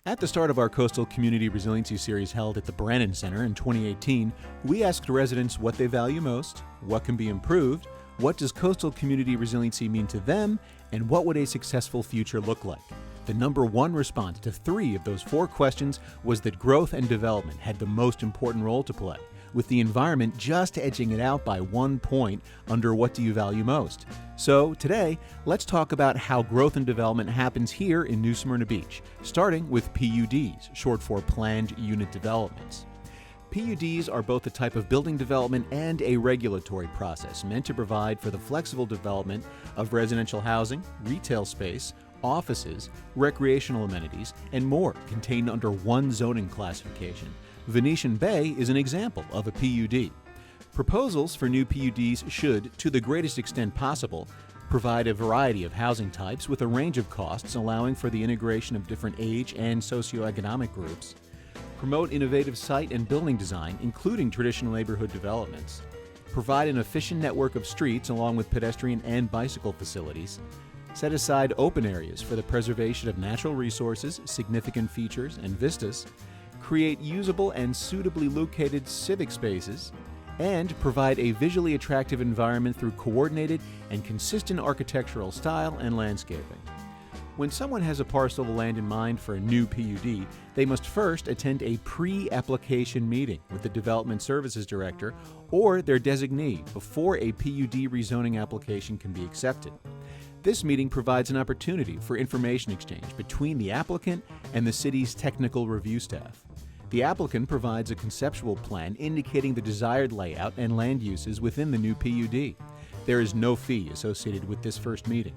At the start of our Coastal Community Resiliency series held at the Brannon Center in 2018, we asked residents what they value most, what can be improved, what does coastal community resiliency mean to them, and what would a successful future look like. The number one response to 3 of those 4 questions was that growth and development had the most important role to play, with the environment just edging it out by 1 point under what do you value most. So today, let's talk about how growth and development happens here in New Smyrna Beach, starting with PUDs, short for Planned Unit Developments. PUDs are both a type of building development and a regulatory process meant to provide for the flexible development of residential housing, retail space, offices, recreational amenities, and more contained under one zoning classification. Venetian Bay is an example of a PUD. Proposals for new PUDs should, to the greatest extent possible, provide a variety of housing types with a range of costs allowing for the integration of different age and socioeconomic groups, promote innovative site and building design, including traditional neighborhood developments, provide an efficient network of streets along with pedestrian and bicycle facilities, set aside open areas for the preservation of natural resources, significant features, and vistas, create usable and suitably located civic spaces, and provide a visually attractive environment through coordinated and consistent architectural style and landscaping. When someone has a parcel of land in mind for a new PUD, they must first attend a pre-application meeting with the Development Services Director or their designee before a PUD rezoning application can be accepted. This meeting provides an opportunity for information exchange between the applicant and the city's technical review staff. The applicant provides a conceptual plan indicating the desired layout and land uses within the new PUD. There is no fee associated with this first meeting.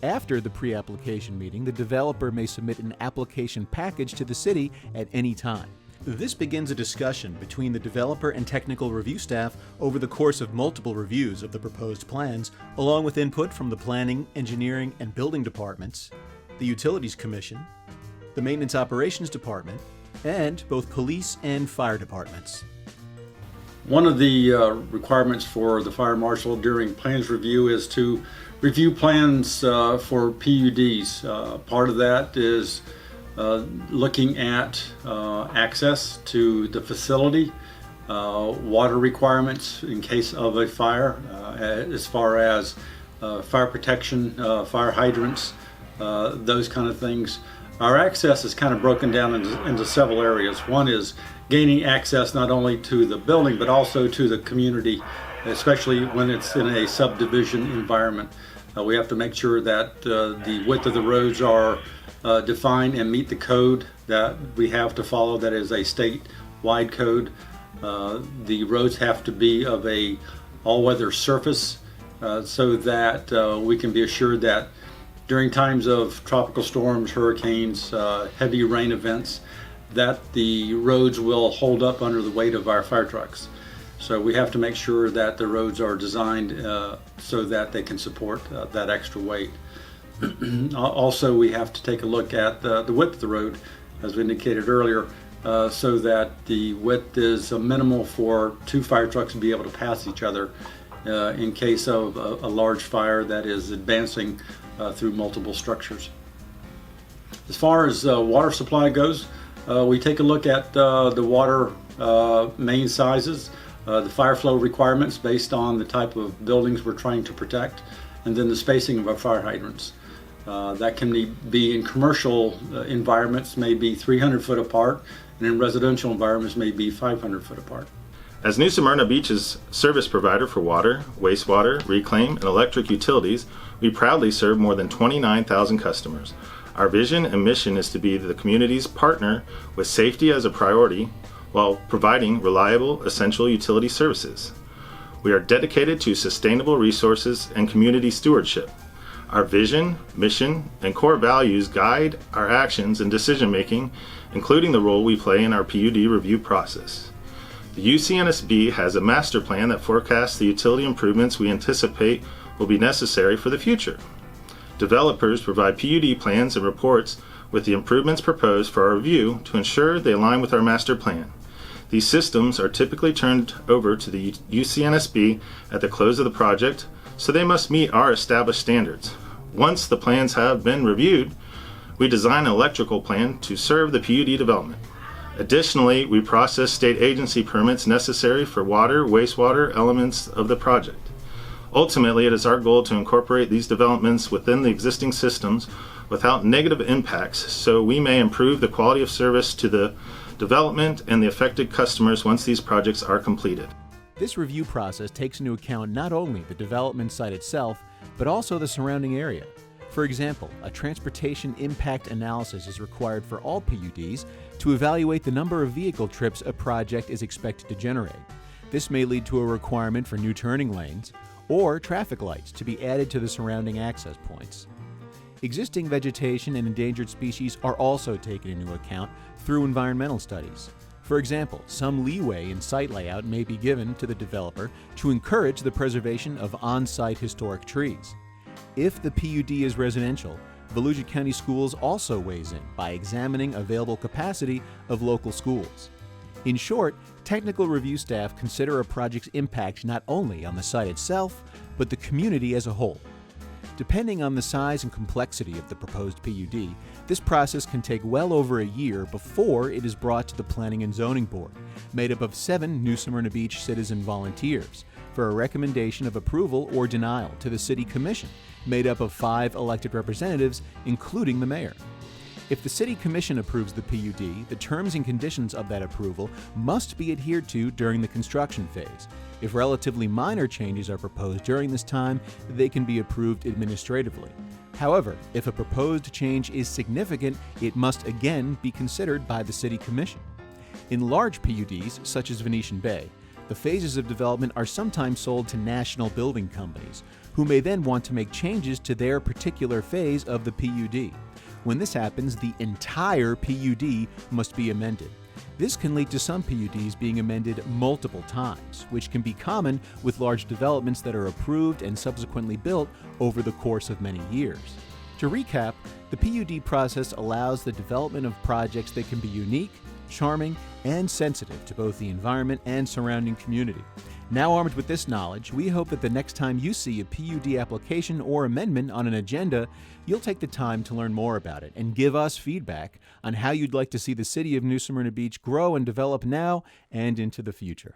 After the pre-application meeting, the developer may submit an application package to the city at any time. This begins a discussion between the developer and technical review staff over the course of multiple reviews of the proposed plans, along with input from the Planning, Engineering, and Building Departments, the Utilities Commission, the Maintenance Operations Department, and both police and fire departments. One of the requirements for the fire marshal during plans review is to review plans for PUDs. Part of that is looking at access to the facility, water requirements in case of a fire, as far as fire protection, fire hydrants, those kind of things. Our access is kind of broken down into several areas. One is gaining access not only to the building but also to the community, especially when it's in a subdivision environment. We have to make sure that the width of the roads are defined and meet the code that we have to follow. That is a state-wide code. The roads have to be of a all-weather surface so that we can be assured that during times of tropical storms, hurricanes, heavy rain events, that the roads will hold up under the weight of our fire trucks. So we have to make sure that the roads are designed so that they can support that extra weight. Also, we have to take a look at the width of the road, as we indicated earlier, so that the width is minimal for 2 fire trucks to be able to pass each other in case of a large fire that is advancing through multiple structures. As far as water supply goes, we take a look at the water main sizes, the fire flow requirements based on the type of buildings we're trying to protect, and then the spacing of our fire hydrants. That can be in commercial environments, may be 300 foot apart, and in residential environments may be 500 foot apart. As New Smyrna Beach's service provider for water, wastewater, reclaim, and electric utilities, we proudly serve more than 29,000 customers. Our vision and mission is to be the community's partner with safety as a priority while providing reliable, essential utility services. We are dedicated to sustainable resources and community stewardship. Our vision, mission, and core values guide our actions and decision-making, including the role we play in our PUD review process. The UCNSB has a master plan that forecasts the utility improvements we anticipate will be necessary for the future. Developers provide PUD plans and reports with the improvements proposed for our review to ensure they align with our master plan. These systems are typically turned over to the UCNSB at the close of the project, so they must meet our established standards. Once the plans have been reviewed, we design an electrical plan to serve the PUD development. Additionally, we process state agency permits necessary for water, wastewater elements of the project. Ultimately, it is our goal to incorporate these developments within the existing systems without negative impacts, so we may improve the quality of service to the development and the affected customers once these projects are completed. This review process takes into account not only the development site itself, but also the surrounding area. For example, a transportation impact analysis is required for all PUDs to evaluate the number of vehicle trips a project is expected to generate. This may lead to a requirement for new turning lanes or traffic lights to be added to the surrounding access points. Existing vegetation and endangered species are also taken into account through environmental studies. For example, some leeway in site layout may be given to the developer to encourage the preservation of on-site historic trees. If the PUD is residential, Volusia County Schools also weighs in by examining available capacity of local schools. In short, technical review staff consider a project's impact not only on the site itself, but the community as a whole. Depending on the size and complexity of the proposed PUD, this process can take well over a year before it is brought to the Planning and Zoning Board, made up of 7 New Smyrna Beach citizen volunteers, for a recommendation of approval or denial to the City Commission, made up of 5 elected representatives, including the mayor. If the City Commission approves the PUD, the terms and conditions of that approval must be adhered to during the construction phase. If relatively minor changes are proposed during this time, they can be approved administratively. However, if a proposed change is significant, it must again be considered by the City Commission. In large PUDs, such as Venetian Bay, the phases of development are sometimes sold to national building companies, who may then want to make changes to their particular phase of the PUD. When this happens, the entire PUD must be amended. This can lead to some PUDs being amended multiple times, which can be common with large developments that are approved and subsequently built over the course of many years. To recap, the PUD process allows the development of projects that can be unique, charming, and sensitive to both the environment and surrounding community. Now armed with this knowledge, we hope that the next time you see a PUD application or amendment on an agenda, you'll take the time to learn more about it and give us feedback on how you'd like to see the city of New Smyrna Beach grow and develop now and into the future.